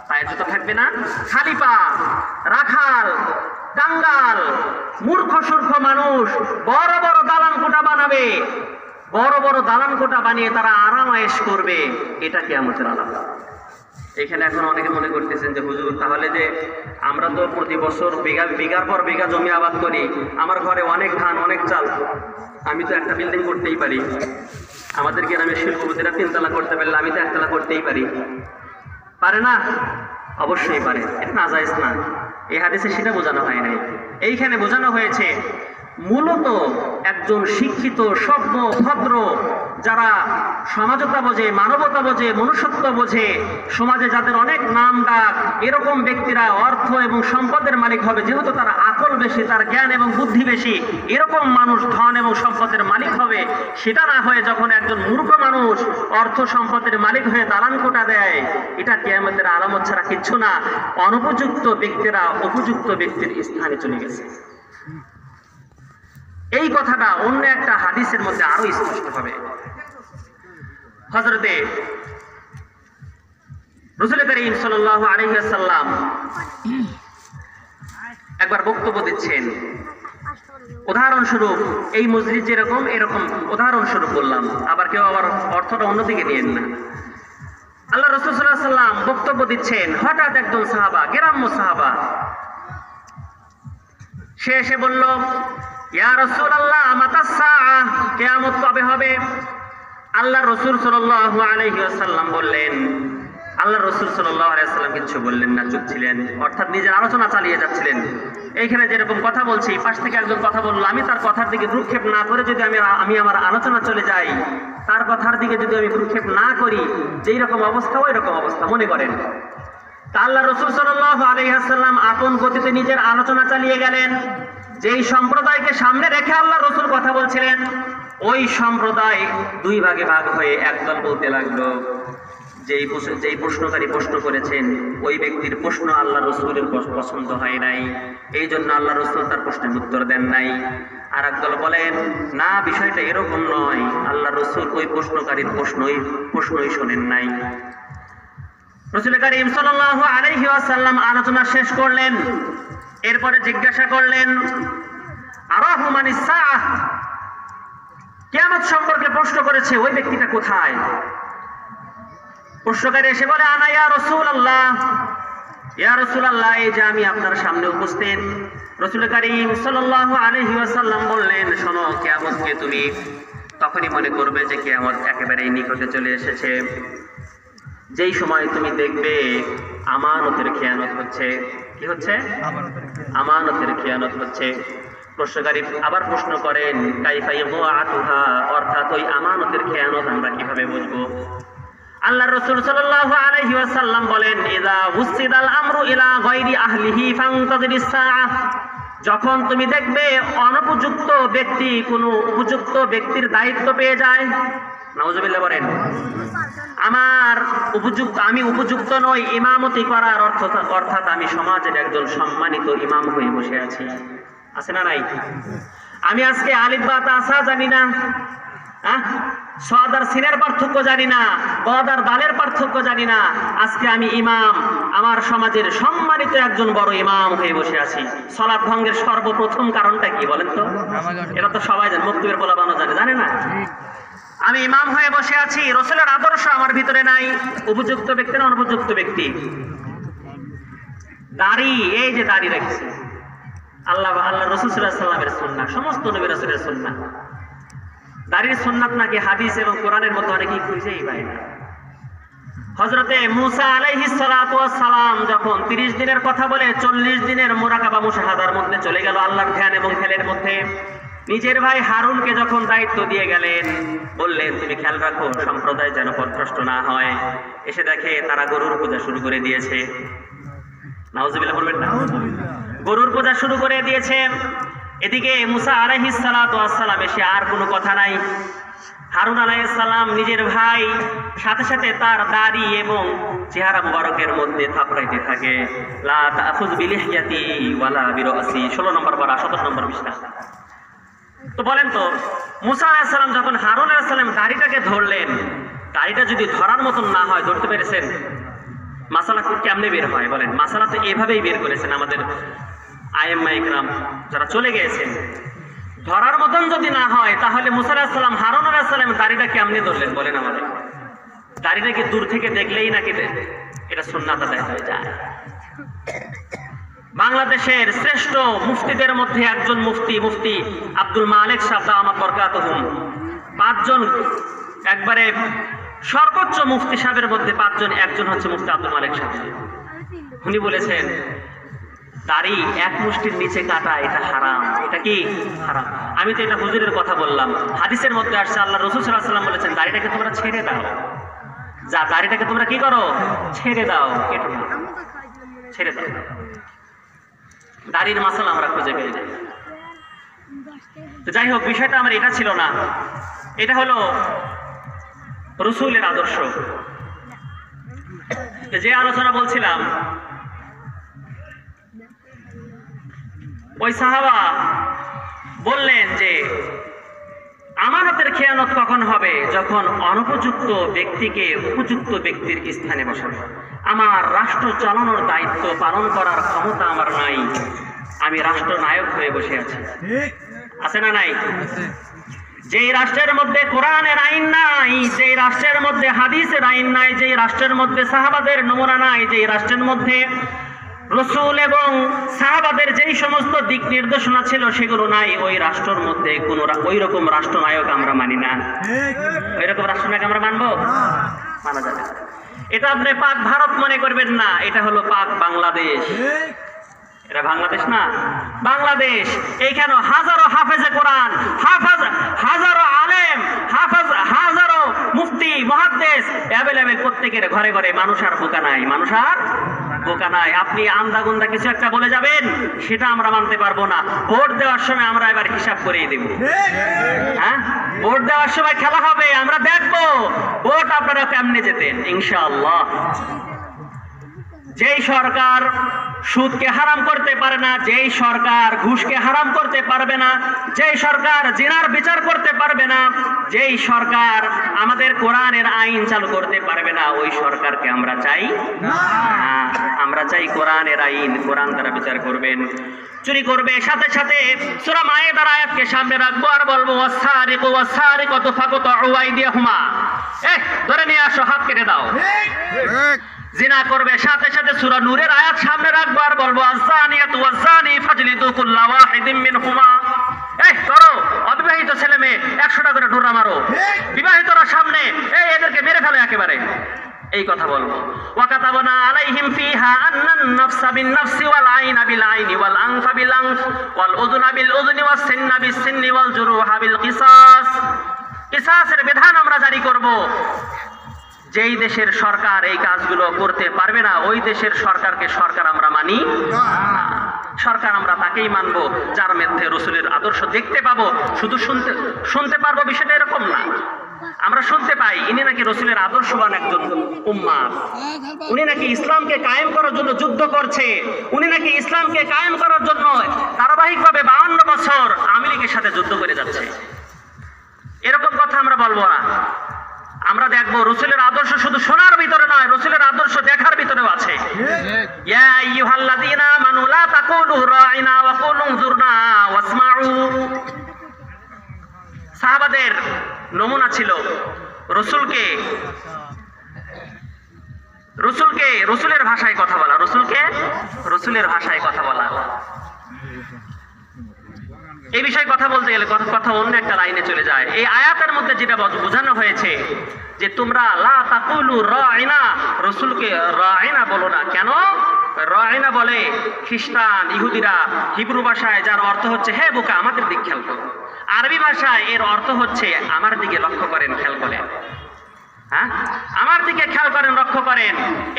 পায়ে জুতা থাকবে না, খালি পা। রাখাল, কাঙ্গাল, মূর্খ সূর্খ মানুষ বড় বড় দালান কোঠা বানাবে, বড় বড় দালান কোঠা বানিয়ে তারা আরামায়েশ করবে। এটা কিয়ামতের আলামত। এখানে এখন অনেকে মনে করতেছেন যে হুজুর, তাহলে যে আমরা তো প্রতি বছর বিঘার পর বিঘা জমি আবাদ করি, আমার ঘরে অনেক ধান অনেক চাল, আমি তো একটা বিল্ডিং করতেই পারি। আমাদের গ্রামের শিল্পপতিরা 3 তলা করতে পারলে আমি তো 1 তলা করতেই পারি। পারে না? অবশ্যই পারে, এটা নাজায়েজ না। এই হাদিসে সেটা বোঝানো হয় নাই। এইখানে বোঝানো হয়েছে মূলত একজন শিক্ষিত সভ্য ভদ্র, যারা সমাজতা বোঝে, মানবতা বোঝে, মনুষ্যত্ব বোঝে, সমাজে যাদের অনেক নাম ডাক, এরকম ব্যক্তিরা অর্থ এবং সম্পদের মালিক হবে। যেহেতু তার আকল বেশি, তার জ্ঞান এবং বুদ্ধি বেশি, এরকম মানুষ ধন এবং সম্পদের মালিক হবে। সেটা না হয়ে যখন একজন মূর্খ মানুষ অর্থ সম্পদের মালিক হয়ে দালান কোটা দেয়, এটা কিয়ামতের আলামত ছাড়া কিচ্ছু না। অনুপযুক্ত ব্যক্তিরা উপযুক্ত ব্যক্তির স্থানে চলে গেছে। এই কথাটা অন্য একটা হাদিসের মধ্যে আরো স্পষ্ট হবে। হযরতে রাসূল করিম সাল্লাল্লাহু আলাইহি ওয়াসাল্লাম একবার বক্তব্য দিচ্ছেন। উদাহরণস্বরূপ এই মসজিদ যেরকম, এরকম উদাহরণস্বরূপ বললাম, আবার কেউ আবার অর্থটা অন্যদিকে নিয়েন না। আল্লাহ রাসূল সাল্লাল্লাহু আলাইহি ওয়াসাল্লাম বক্তব্য দিচ্ছেন, হঠাৎ একজন সাহাবা, গ্রাম্য সাহাবা, সে এসে বলল, ইয়া রাসূলুল্লাহ মাতাস সাআহ, কিয়ামত কবে হবে? আল্লাহ রাসূল সাল্লাল্লাহু আলাইহি ওয়াসাল্লাম বললেন, আল্লাহ রাসূল সাল্লাল্লাহু আলাইহি ওয়াসাল্লাম কিছু বললেন না, চুপ ছিলেন, অর্থাৎ নিজের আলোচনা চালিয়ে যাচ্ছিলেন। এইখানে যেরকম কথা বলছি, পাশ থেকে একজন কথা বললো, আমি তার কথার দিকে ভ্রুক্ষেপ না করে যদি আমি আমার আলোচনা চলে যাই, তার কথার দিকে যদি আমি ভ্রুক্ষেপ না করি, যেই রকম অবস্থা ওই রকম অবস্থা, মনে করেন। তা আল্লাহ রাসূল সাল্লাল্লাহু আলাইহি ওয়াসাল্লাম আপন গতিতে নিজের আলোচনা চালিয়ে গেলেন। যেই সম্প্রদায়কে সামনে রেখে আল্লাহ রাসূল কথা বলছিলেন, ওই সম্প্রদায় দুই ভাগে ভাগ হয়ে একদল বলতে লাগলো, যেই প্রশ্নকারী প্রশ্ন করেছেন ওই ব্যক্তির প্রশ্ন আল্লাহ রাসূলের পছন্দ হয় নাই, এই জন্য আল্লাহ রাসূল তার প্রশ্নের উত্তর দেন নাই। আর একদল বলেন, না, বিষয়টা এরকম নয়, আল্লাহ রাসূল ওই প্রশ্নকারীর প্রশ্নই শোনেন নাই। রাসূল করিম সাল্লাল্লাহু আলাইহি ওয়াসাল্লাম আলোচনা শেষ করলেন, এরপরে জিজ্ঞাসা করলেন, আরাহু মানিস সাআহ, কিয়ামত সম্পর্কে প্রশ্ন করেছে ওই ব্যক্তিটা কোথায়? প্রশ্নকারী এসে বলে, আনা ইয়া রাসূলুল্লাহ, ইয়া রাসূলুল্লাহ, এই যে আমি আপনার সামনে উপস্থিত। রাসূল করিম সাল্লাল্লাহু আলাইহি ওয়াসাল্লাম বললেন, শোনো, কিয়ামতকে তুমি তখনই মনে করবে যে কিয়ামত একেবারেই নিকটে চলে এসেছে, যেই সময় তুমি দেখবে আমানতের খেয়ানত হচ্ছে। কি হচ্ছে? আমানতের খেয়ানত হচ্ছে। প্রশ্নকারী আবার প্রশ্ন করেন, কাইফা ইয়াতুহা, অর্থাৎ ওই আমানতের খেয়ানত আমরা কিভাবে বুঝবো? আল্লাহ রাসূল সাল্লাল্লাহু আলাইহি ওয়াসাল্লাম বলেন, ইযা উসিদাল আমরু ইলা গায়রি আহলিহি ফান্তাযিরিস সাআহ, যখন তুমি দেখবে অনুপযুক্ত ব্যক্তি কোনো উপযুক্ত ব্যক্তির দায়িত্ব পেয়ে যায়, নাউজুবিল্লাহ বলেন, আমি উপযুক্ত নই ইমামতি করার, অর্থাৎ আমি সমাজের একজন সম্মানিত ইমাম হয়ে বসে আছি, আছে না নাই? আমি আজকে আলিফ বা তাসা জানি না, সাদ আর সিনের পার্থক্য জানি না, বদ আর দালের পার্থক্য জানি না, আজকে আমি ইমাম, আমার সমাজের সম্মানিত একজন বড় ইমাম হয়ে বসে আছি। সালাত ভঙ্গের সর্বপ্রথম কারণটা কি বলেন তো? এটা তো সবাই জানে, মুক্তির বলা বানো জানে না? আমি ইমাম হয়ে বসে আছি, রাসূলের আদর্শ আমার ভিতরে নাই। উপযুক্ত ব্যক্তি না অনুপযুক্ত ব্যক্তি? দাড়ি, এই যে দাড়ি রেখেছে, আল্লাহ রাসূল সাল্লাল্লাহু আলাইহি ওয়াসাল্লামের সুন্নাহ, সমস্ত নবী রাসূলের সুন্নাহ। দাড়ির সুন্নাত নাকি হাদিস এবং কোরআনের মধ্যে অনেকেই খুঁজেই পায় না। হযরতে মূসা আলাইহিস সালাতু ওয়াস সালাম যখন 30 দিনের কথা বলে 40 দিনের মুরাকাবা মুশাহাদার মধ্যে চলে গেল, আল্লাহর ধ্যান এবং খেলের মধ্যে, নিজের ভাই হারুনকে যখন দায়িত্ব দিয়ে গেলেন, বললেন তুমি খেয়াল রাখো সম্প্রদায় যেন পথভ্রষ্ট না হয়। এসে দেখে তারা গরুর পূজা শুরু করে দিয়েছে। নাউজুবিল্লাহ বলবেন না? গরুর পূজা শুরু করে দিয়েছে। এদিকে মূসা আলাইহিস সালাতু ওয়াস সালাম এসে আর কোনো কথা নাই। হারুন আলাইহিস সালাম নিজের ভাই, সাথে সাথে তার দাড়ি এবং চেহারা মুবারকের মধ্যে থাপড়াইতে থাকে, লা তাখুয বিলিহিয়াতি ওয়ালা বিরাসি, 16 নম্বর পারা 17 নম্বর পৃষ্ঠা। তো বলেন তো, মূসা আলাইহিস সালাম যখন হারুন আলাইহিস সালাম দাড়িটাকে ধরলেন, দাড়িটা যদি ধরার মতন না হয়, ধরতে পেরেছেন? মাসালা কেমনে বের হয় বলেন? মাসালা তো এভাবেই বের করেছেন আমাদের আইম্মা ইকরাম যারা চলে গিয়েছেন। ধরার মতন যদি না হয়, তাহলে মূসা আলাইহিস সালাম হারুন আলাইহিস সালাম দাড়িটা কেমনে ধরলেন বলেন আমাদের? দাড়িটা কি দূর থেকে দেখলেই নাকি এটা সুন্নাত আদায় হয়ে যায়? বাংলাদেশের শ্রেষ্ঠ মুফতিদের মধ্যে একজন মুফতি আব্দুল মালিক সাহেব দামাত বরকাতুহুম, 5 জন একবারে সর্বোচ্চ মুফতি সাহেবের মধ্যে 5 জন, একজন হচ্ছে মুফতি আব্দুল মালিক সাহেব। উনি বলেছেন দাড়ি এক মুষ্টির নিচে কাটা এটা হারাম। এটা কি হারাম? আমি তো এটা হুজুরের কথা বললাম, হাদিসের মধ্যে আসছে আল্লাহ রাসূল সাল্লাল্লাহু আলাইহি ওয়াসাল্লাম বলেছেন দাড়িটাকে তোমরা ছেড়ে দাও। যা দাড়িটাকে তোমরা কি করো? ছেড়ে দাও, কেটো না, ছেড়ে দাও। দাড়ির মাসালা আমরা খুঁজে পেয়ে যাই। তো যাই হোক, বিষয়টা আমার এটা ছিল না, এটা হলো রাসূলের আদর্শ। যে আলোচনা বলছিলাম, ওই সাহাবা বললেন যে আমানতের খেয়ানত কখন হবে? যখন অনুপযুক্ত ব্যক্তিকে উপযুক্ত ব্যক্তির স্থানে বসাবে। আমার রাষ্ট্র চালানোর দায়িত্ব পালন করার ক্ষমতা আমার নাই, আমি রাষ্ট্রনায়ক হয়ে বসে আছি। আছে না নাই? যেই রাষ্ট্রের মধ্যে কোরআনের আইন নাই, যেই রাষ্ট্রের মধ্যে হাদিসের আইন নাই, যেই রাষ্ট্রের মধ্যে সাহাবাদের নমুনা নাই, যেই রাষ্ট্রের মধ্যে রাসূল এবং সাহাবাদের যেই সমস্ত দিক নির্দেশনা ছিল সেগুলো নাই, ওই রাষ্ট্রের মধ্যে কোন ওই রকম রাষ্ট্রনায়ক আমরা মানি না। ওই রকম রাষ্ট্রনায়ক আমরা মানবো? মানা যাবে না। এটা আপনি পাক ভারত মনে করবেন না, এটা হলো পাক বাংলাদেশ। এটা বাংলাদেশ না, বাংলাদেশ। এইখানে হাজারো হাফেজে কোরআন, হাজারো আলেম, হাজারো মুফতি, মুহাদ্দিস অ্যাভেলেবেল, প্রত্যেকের ঘরে ঘরে। মানুষ আর বোকা নাই, মানুষ আর বোকা নাই। আপনি আন্দাগুন্দা কিছু একটা বলে যাবেন, সেটা আমরা মানতে পারবো না। ভোট দেওয়ার সময় আমরা এবার হিসাব করেই দেব। হ্যাঁ, ভোট দেওয়ার সময় খেলা হবে, আমরা দেখবো ভোট আপনারা কেমনে যেতেন ইনশাআল্লাহ। যেই সরকার সুদকে হারাম করতে পারে না, যেই সরকার ঘুষকে হারাম করতে পারবে না, যেই সরকার জিনার বিচার করতে পারবে না, যেই সরকার আমাদের কোরআনের আইন চালু করতে পারবে না, ওই সরকারকে আমরা চাই না। আমরা চাই কোরআনের আইন, কোরআন দ্বারা বিচার করবেন। চুরি করবে, সাথে সাথে সূরা মায়েদার আয়াতকে সামনে রাখবো আর বলবো ওয়াসারিকু ওয়াসারিকাতু ফাকতাউ আইদিয়াহুমা, ধরে নিয়ে আসো, হাত কেটে দাও। জিনা করবে, সাথে সাথে সূরা নূরের আয়াত সামনে রাখবো আর বলবো আয-যানিয়াতু ওয়াজ-যানি ফাজলিদু কুল্লা ওয়াহিদিন মিনহুমা। ধরো, অবিবাহিত ছেলে মেয়ে 100টা করে ঢোরা মারো, বিবাহিতরা সামনে এদেরকে মেরে ফেলে একেবারে। এই কথা বলবো। ওয়া কাতাবনা আলাইহিম ফিহা আন্নান নাফসা বিন-নাফসি ওয়াল আইনা বিল-আইনি ওয়াল আনফা বিল-আনফ ওয়াল উযুনা বিল-উযুনি ওয়াস সিন্না বিস-সিন্নি ওয়াল জুরুহা বিল-কিসাস। কিসাসের বিধান আমরা জারি করব। যেই দেশের সরকার এই কাজগুলো করতে পারবে না, ওই দেশের সরকারকে সরকার আমরা মানি না। সরকার আমরা তাকেই মানবো যার মধ্যে রাসূলের আদর্শ দেখতে পাবো। শুধু শুনতে পারবো, বিষয়টা এরকম না। আমরা শুনতে পাই ইনি নাকি রাসূলের আদর্শবান একজন উম্মাহ, উনি নাকি ইসলামকে কায়েম করার জন্য যুদ্ধ করছে, উনি নাকি ইসলামকে কায়েম করার জন্য ধারাবাহিকভাবে 52 বছর আওয়ামী লীগের সাথে যুদ্ধ করে যাচ্ছে। এরকম কথা আমরা বলবো না। আমরা দেখবো রাসূলের আদর্শ শুধু শোনার ভিতরে নয়, রাসূলের আদর্শ দেখার ভিতরেও আছে। ইয়া আইয়ুহাল্লাযীনা আমানু লা তাকুলু রাইনা ওয়া কুলু যুরনা ওয়াসমাউ। সাহাবাদের নমুনা ছিল রাসূলের ভাষায় কথা বলা, রাসূলের ভাষায় কথা বলা। এই বিষয়ে কথা বলতে গেলে কথা অন্য একটা লাইনে চলে যায়। এই আয়াতের মধ্যে যেটা বোঝানো হয়েছে যে তোমরা লা তাকুলু রাইনা, রাসূলকে রাইনা বলো না। কেন রাইনা বলে? খ্রিস্টান, ইহুদিরা হিব্রু ভাষায় যার অর্থ হচ্ছে হে বোকা আমাদের দিকে খেয়াল করো, আরবি ভাষায় এর অর্থ হচ্ছে আমার দিকে লক্ষ্য করেন, খেয়াল করেন। হ্যাঁ, আমার দিকে খেয়াল করেন, লক্ষ্য করেন।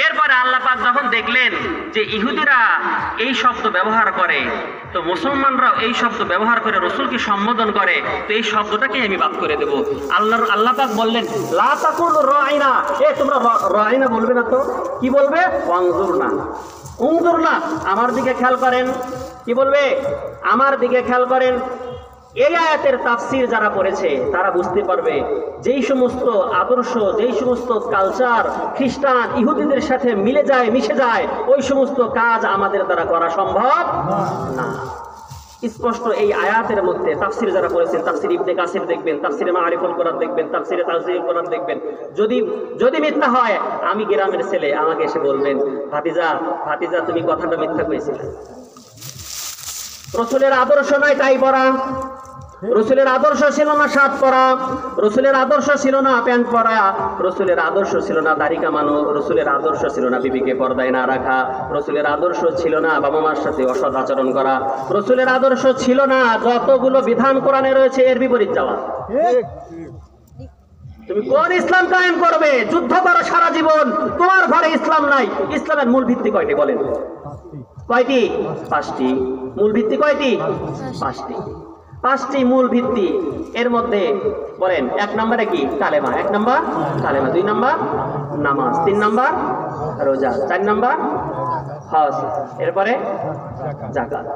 এরপরে আল্লাহ পাক যখন দেখলেন যে ইহুদিরা এই শব্দ ব্যবহার করে, তো মুসলমানরাও এই শব্দ ব্যবহার করে রাসূলকে সম্বোধন করে, তো এই শব্দটাকে আমি বাদ করে দেব। আল্লাহ পাক বললেন লা তাকুলু রাইনা, তোমরা রাইনা বলবে না, তো কি বলবে? উনজুরনা, আমার দিকে খেয়াল করেন। কি বলবে? আমার দিকে খেয়াল করেন। এই আয়াতের তাফসীর যারা পড়েছে তারা বুঝতে পারবে যেই সমস্ত আদর্শ, যেই সমস্ত কালচার খ্রিস্টান ইহুদিদের সাথে মিশে যায়, ওই সমস্ত কাজ আমাদের দ্বারা করা সম্ভব না। স্পষ্ট এই আয়াতের মধ্যে তাফসীর যারা পড়েছেন, তাফসীর ইবনে কাসির দেখবেন, তাফসীরে মাআরিফুল কোরআন দেখবেন, তাফসীরে তানজিলুল কোরআন দেখবেন। যদি মিথ্যা হয়, আমি গ্রামের ছেলে, আমাকে এসে বলবেন ভাতিজা তুমি কথাটা মিথ্যা কইছিলে। রাসূলের আদর্শ নয় তাই বলা, রসুলের আদর্শ ছিল না শার্ট পরা, রসুলের আদর্শ ছিল না প্যান্ট পরা, রসুলের আদর্শ ছিল না দাড়ি কামানো, রসুলের আদর্শ ছিল না বিবিকে পর্দায় না রাখা, রসুলের আদর্শ ছিল না বাবা মার সাথে অসৎ আচরণ করা, রসুলের আদর্শ ছিল না যতগুলো বিধান কোরআনে রয়েছে এর বিপরীত যাওয়া। তুমি কোন ইসলাম কায়েম করবে? যুদ্ধ করো সারা জীবন, তোমার ঘরে ইসলাম নাই। ইসলামের মূল ভিত্তি কয়টি বলেন? কয়টি? পাঁচটি। মূল ভিত্তি কয়টি? পাঁচটি। পাঁচটি মূল ভিত্তি। এর মধ্যে বলেন, এক নম্বরে কি? কালেমা। এক নম্বর কালেমা, দুই নম্বর নামাজ, তিন নম্বর রোজা, চার নম্বর হজ, এরপরে যাকাত।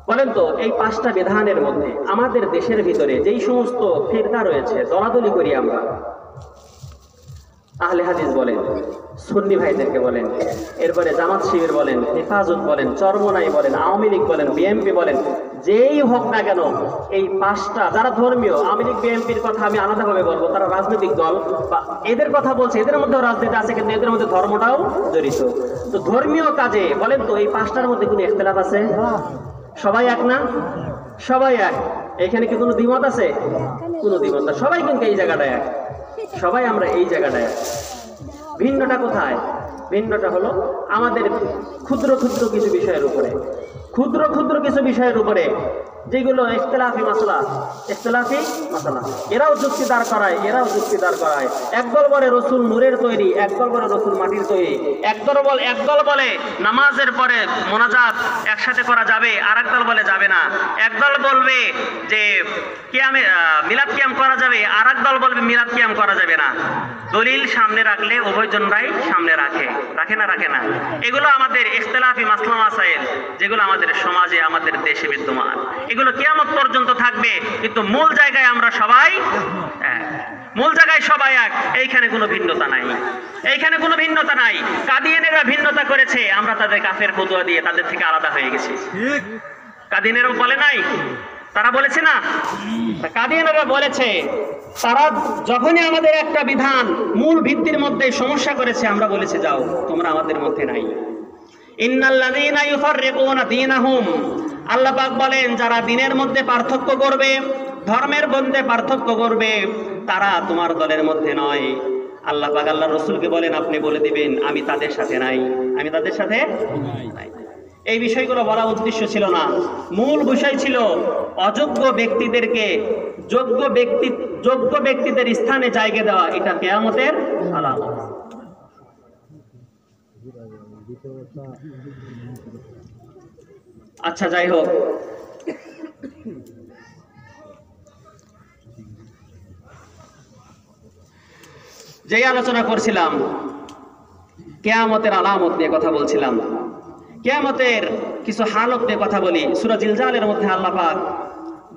বলেন তো এই পাঁচটা বিধানের মধ্যে আমাদের দেশের ভিতরে যেই সমস্ত ফিরকা রয়েছে, দলাদলি করি আমরা, আহলে হাদিস বলেন, সুন্নি ভাইদেরকে বলেন, এরপরে জামাত শিবির বলেন, হেফাজত বলেন, চরমনাই বলেন, আওয়ামী লীগ বলেন, বিএনপি বলেন, যেই হোক না কেন, এই পাঁচটা যারা ধর্মীয়, আওয়ামী লীগ বিএনপির কথা আমি আলাদাভাবে বলবো, তারা রাজনৈতিক দল বা এদের কথা বলছে, এদের মধ্যেও রাজনীতি আছে, কিন্তু এদের মধ্যে ধর্মটাও জড়িত। তো ধর্মীয় কাজে বলেন তো এই পাঁচটার মধ্যে কোনো ইখতিলাফ আছে? সবাই এক না? সবাই এক। এখানে কি কোনো দ্বিমত আছে? কোনো দ্বিমত না, সবাই কিন্তু এই জায়গাটায় এক, সবাই আমরা এই জায়গাটায় এক। ভিন্নটা কোথায়? ভিন্নটা হলো আমাদের ক্ষুদ্র ক্ষুদ্র কিছু বিষয়ের উপরে, ক্ষুদ্র ক্ষুদ্র কিছু বিষয়ের উপরে, যেগুলো ইখতিলাফি মাসলা, ইখতিলাফি মাসলা, এরাও যুক্তি দাঁড় করায়, এরাও যুক্তি দাঁড় করায়। একদল বলে রসুল নূরের তৈরি, একদল বলে রসুল মাটির তৈরি, একদল বলে নামাজের পরে মোনাজাত একসাথে করা যাবে, আর একদল বলে যাবে না। একদল বলবে যে কিয়ামে মিলাদ কিয়াম করা যাবে, আর একদল বলবে মিলাদ কিয়াম করা যাবে না। দলিল সামনে রাখলে উভয়জনরাই সামনে রাখে, রাখে না? রাখে না। এগুলো আমাদের ইখতিলাফি মাসলা মাসাইল, যেগুলো আমাদের সমাজে, আমাদের দেশে বিদ্যমান, এগুলো কিয়ামত পর্যন্ত থাকবে, কিন্তু মূল জায়গায় আমরা সবাই এক, মূল জায়গায় সবাই এক। এইখানে কোনো ভিন্নতা নাই, এইখানে কোনো ভিন্নতা নাই। কাদিয়ানীরা ভিন্নতা করেছে, আমরা তাদের কাফের ফতোয়া দিয়ে তাদের থেকে আলাদা হয়ে গেছি। কাদিয়ানীরা বলে নাই? তারা বলেছে না? কাদিয়ানীরা বলেছে, তারা যখনই আমাদের একটা বিধান মূল ভিত্তির মধ্যে সমস্যা করেছে, আমরা বলেছি যাও, তোমরা আমাদের মধ্যে নাই। ইন্নাল্লাযীনা ইউফাররিকুনা দীনাহুম, আল্লাহ পাক বলেন যারা দ্বীনের মধ্যে পার্থক্য করবে, ধর্মের মধ্যে পার্থক্য করবে, তারা তোমার দলের মধ্যে নয়। আল্লাহ পাক আল্লাহর রাসূলকে বলেন, আপনি বলে দিবেন আমি তাদের সাথে নাই, আমি তাদের সাথে নাই। এই বিষয়গুলো বলা উদ্দেশ্য ছিল না, মূল বিষয় ছিল অযোগ্য ব্যক্তিদেরকে যোগ্য ব্যক্তিদের স্থানে জায়গা দেওয়া। এটা কিয়ামতের আলামত। আচ্ছা, যাই হোক, যেই আলোচনা করছিলাম কিয়ামতের আলামত নিয়ে কথা বলছিলাম, কিয়ামতের কিছু হালত নিয়ে কথা বলি। সূরা জিলজালের মধ্যে আল্লাহ পাক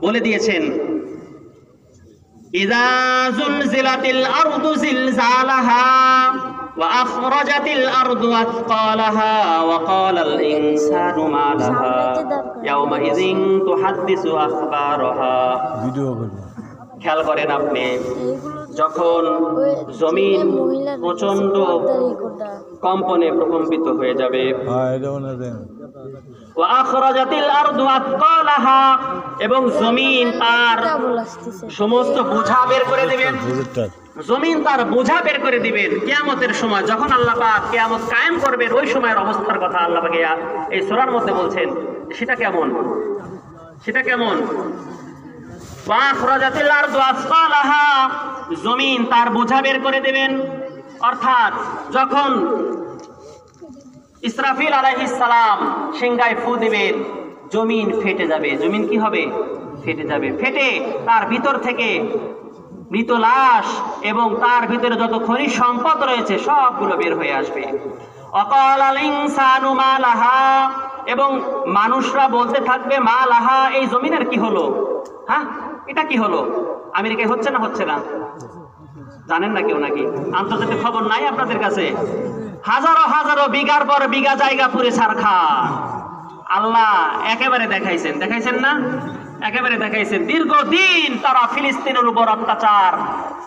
বলে দিয়েছেন, ইযা যুলজিলাতিল আরদু জিলজালাহা ওয়া আখরাজাতিল আরদু আথকালাহা ওয়া ক্বালাল ইনসানু মা লাহা ইয়াওমা ইযিন তুহাদ্দিসু আখবারাহা। ভিডিও করব। খেয়াল করেন আপনি, যখন জমিন প্রচন্ড কম্পনে প্রকম্পিত হয়ে যাবে, ওয়া আখরাজাতিল আরদু আথকালাহা, এবং জমিন তার সমস্ত বোঝা বের করে দিবেন, জমিন তার বোঝা বের করে দিবেন। কিয়ামতের সময় যখন আল্লাহ পাক কিয়ামত কায়েম করবেন, ওই সময়ের অবস্থার কথা আল্লাহ পাক এই সূরার মধ্যে বলছেন। সেটা কেমন? সেটা কেমন? ওয়া আখরাজাতিল আরদু আথকালাহা, জমিন তার বোঝা বের করে দেবেন। অর্থাৎ যখন ইসরাফিল আলাইহিস সালাম সিংহায় ফু দিবেন, জমিন ফেটে যাবে। জমিন কি হবে? ফেটে যাবে। ফেটে তার ভিতর থেকে মৃত লাশ এবং তার ভিতরে যত খনিজ সম্পদ রয়েছে সবগুলো বের হয়ে আসবে। ওয়াকালাল ইনসানু মা লাহা, এবং মানুষরা বলতে থাকবে মা লাহা, এই জমিনের কি হলো? হ্যাঁ, এটা কি হলো? আমেরিকায় হচ্ছে না? হচ্ছে না? জানেন না কেউ নাকি? আন্তর্জাতিক খবর নাই আপনাদের কাছে? হাজারো হাজারো বিঘার পর বিঘা জায়গা পুরে ছারখার। আল্লাহ একেবারে দেখাইছেন, দেখাইছেন না? একেবারে দেখাইছেন। দীর্ঘদিন তারা ফিলিস্তিনের উপর অত্যাচার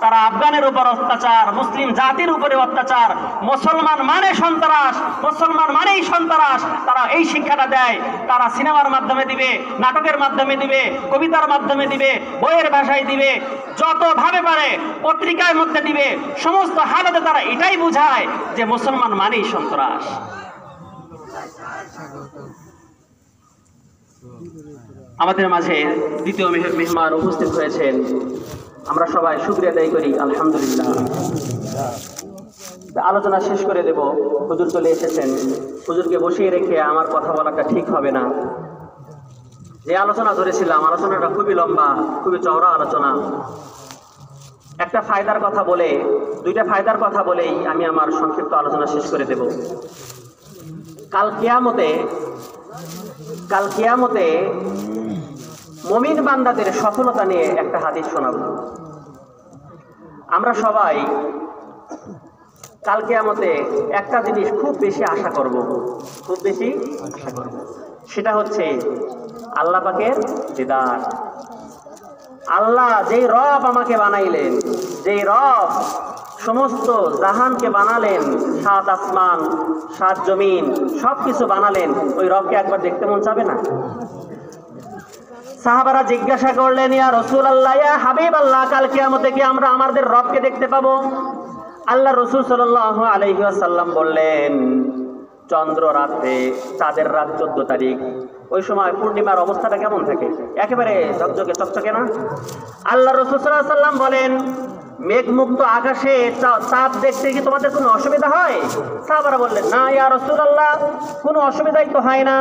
তারা আফগানের উপর অত্যাচার, মুসলিম জাতির উপরে অত্যাচার, মুসলমান মানে সন্ত্রাস, মুসলমান মানেই সন্ত্রাস, তারা এই শিক্ষাটা দেয়। তারা সিনেমার মাধ্যমে দিবে, নাটকের মাধ্যমে দিবে, কবিতার মাধ্যমে দিবে, বইয়ের ভাষায় দিবে, যত ভাবে পারে পত্রিকার মধ্যে দিবে। সমস্ত হালতে তারা এটাই বুঝায় যে মুসলমান মানেই সন্ত্রাস। আমাদের মাঝে দ্বিতীয় মেহমান উপস্থিত হয়েছেন, আমরা সবাই শুকরিয়া আদায় করি আলহামদুলিল্লাহ। আলোচনা শেষ করে দেব, হুজুর চলে এসেছেন। হুজুরকে বসিয়ে রেখে আমার কথা বলাটা ঠিক হবে না। যে আলোচনা ধরেছিলাম, আলোচনাটা খুবই লম্বা, খুবই চওড়া আলোচনা। একটা ফায়দার কথা বলে, দুইটা ফায়দার কথা বলেই আমি আমার সংক্ষিপ্ত আলোচনা শেষ করে দেব। কাল কিয়ামতে মুমিন বান্দাদের সফলতা নিয়ে একটা হাদিস শোনাব। আমরা সবাই কাল কিয়ামতে একটা জিনিস খুব বেশি আশা করব, সেটা হচ্ছে আল্লাহ পাকের দিদার। আল্লাহ যেই রব আমাকে বানাইলেন, যেই রব সমস্ত জাহানকে বানালেন, 7 আসমান 7 জমিন সবকিছু বানালেন, ওই রবকে একবার দেখতে মন চাবে না? সাহাবারা জিজ্ঞাসা করলেন, ইয়া রাসূলুল্লাহ, ইয়া হাবিবাল্লাহ, কাল কিয়ামতে কি আমরা আমাদের রবকে দেখতে পাবো? আল্লাহ রাসূল সাল্লাল্লাহু আলাইহি ওয়াসাল্লাম বললেন, চন্দ্র রাতে, চাঁদের রাত 14 তারিখ, ওই সময় পূর্ণিমার অবস্থাটা কেমন থাকে? একেবারে ঝকঝকে চকচকে না? আল্লাহ রাসূল সাল্লাল্লাহু আলাইহি ওয়াসাল্লাম বলেন, মেঘমুক্ত আকাশে চাঁদ দেখতে কি তোমাদের কোনো অসুবিধা হয়? সাহাবারা বললেন, না ইয়া রাসূলুল্লাহ, কোনো অসুবিধাই তো হয় না।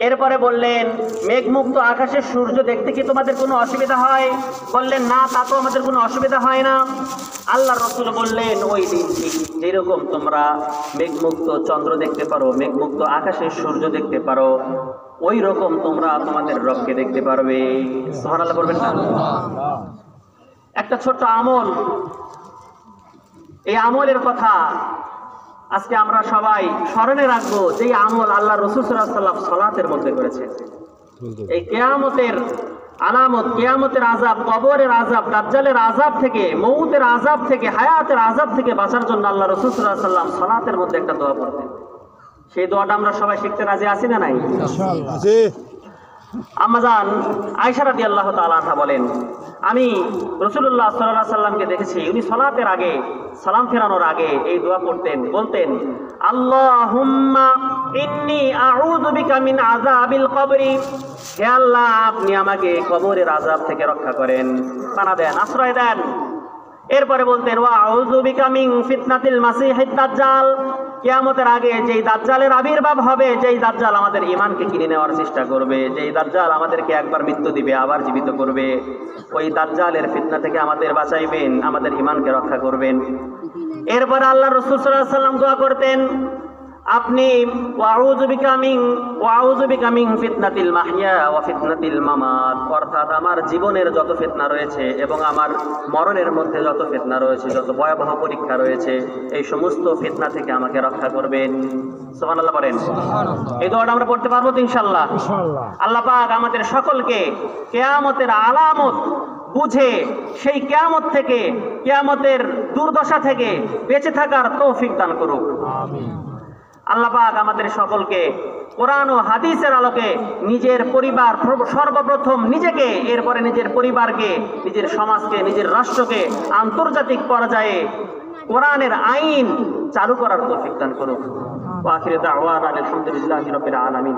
এরপরে বললেন, মেঘমুক্ত আকাশে সূর্য দেখতে কি তোমাদের কোনো অসুবিধা হয়? বললেন, না, তা তো আমাদের কোনো অসুবিধা হয় না। আল্লাহ রাসূল বললেন, ওই দিন ঠিক যেরকম তোমরা মেঘমুক্ত চন্দ্র দেখতে পারো, মেঘমুক্ত আকাশে সূর্য দেখতে পারো, ওই রকম তোমরা তোমাদের রবকে দেখতে পারবে। সুবহানাল্লাহ বলবেন না? একটা ছোট্ট আমল, এই আমলের কথা আজকে আমরা সবাই স্মরণে রাখবো, যেই আমল আল্লাহ রাসূল সাল্লাল্লাহু আলাইহি ওয়াসাল্লাম সালাতের মধ্যে করেছেন। এই কিয়ামতের আলামত, কিয়ামতের আযাব, কবরের আযাব, দাজ্জালের আযাব থেকে, মউতের আযাব থেকে, হায়াতের আযাব থেকে বাঁচার জন্য আল্লাহ রাসূল সাল্লাল্লাহু আলাইহি ওয়াসাল্লাম সালাতের মধ্যে একটা দোয়া পড়তেন। সেই দোয়াটা আমরা সবাই শিখতে রাজি আছি না নাই? ইনশাআল্লাহ। আম্মাজান আয়েশা রাদিয়াল্লাহু তাআলা আনহা বলেন, আমি রাসূলুল্লাহ সাল্লাল্লাহু আলাইহি ওয়াসাল্লামকে দেখেছি, উনি সালাতের আগে, সালাম ফেরানোর আগে এই দোয়া পড়তেন। বলতেন, আল্লাহুম্মা ইন্নী আউযু বিকা মিন আযাবিল কবরি, হে আল্লাহ, আপনি আমাকে কবরের আযাব থেকে রক্ষা করেন, পানা দেন, আশ্রয় দেন। এরপরে বলতেন, ওয়া আউযু বিকা মিন ফিতনাতিল মাসিহিদ দাজ্জাল, কিয়ামতের আগে যেই দাজ্জালের আবির্ভাব হবে, যেই দাজ্জাল আমাদের ঈমানকে কিনে নেওয়ার চেষ্টা করবে, যেই দাজ্জাল আমাদেরকে একবার মৃত্যু দিবে আবার জীবিত করবে, ওই দাজ্জালের ফিতনা থেকে আমাদের বাঁচাইবেন, আমাদের ঈমানকে রক্ষা করবেন। এরপর আল্লাহ রাসূল সাল্লাল্লাহু আলাইহি ওয়াসাল্লাম দোয়া করতেন, আপনি ওয়াউযু বিকা মিন ফিতনাতিল মাহইয়া ওয়া ফিতনাতিল মামাত, অর্থাৎ আমার জীবনের যত ফিতনা রয়েছে এবং আমার মরণের মধ্যে যত ফিতনা রয়েছে, যত ভয়াবহ পরীক্ষা রয়েছে, এই সমস্ত ফিতনা থেকে আমাকে রক্ষা করবেন। সুবহানাল্লাহ বলেন। এই দোয়াটা আমরা পড়তে পারবো তো ইনশাআল্লাহ? আল্লাহ পাক আমাদের সকলকে কিয়ামতের আলামত বুঝে সেই কিয়ামত থেকে, কিয়ামতের দুর্দশা থেকে বেঁচে থাকার তৌফিক দান করুক। আমিন। আল্লাহ পাক আমাদের সকলকে কোরআন ও হাদিসের আলোকে নিজের পরিবার, সর্বপ্রথম নিজেকে, এরপরে নিজের পরিবারকে, নিজের সমাজকে, নিজের রাষ্ট্রকে আন্তর্জাতিক পর্যায়ে কোরআনের আইন চালু করার তৌফিক দান করুক। ওয়া আখিরু দাওয়ানা আলহামদুলিল্লাহি রাব্বিল আলামিন।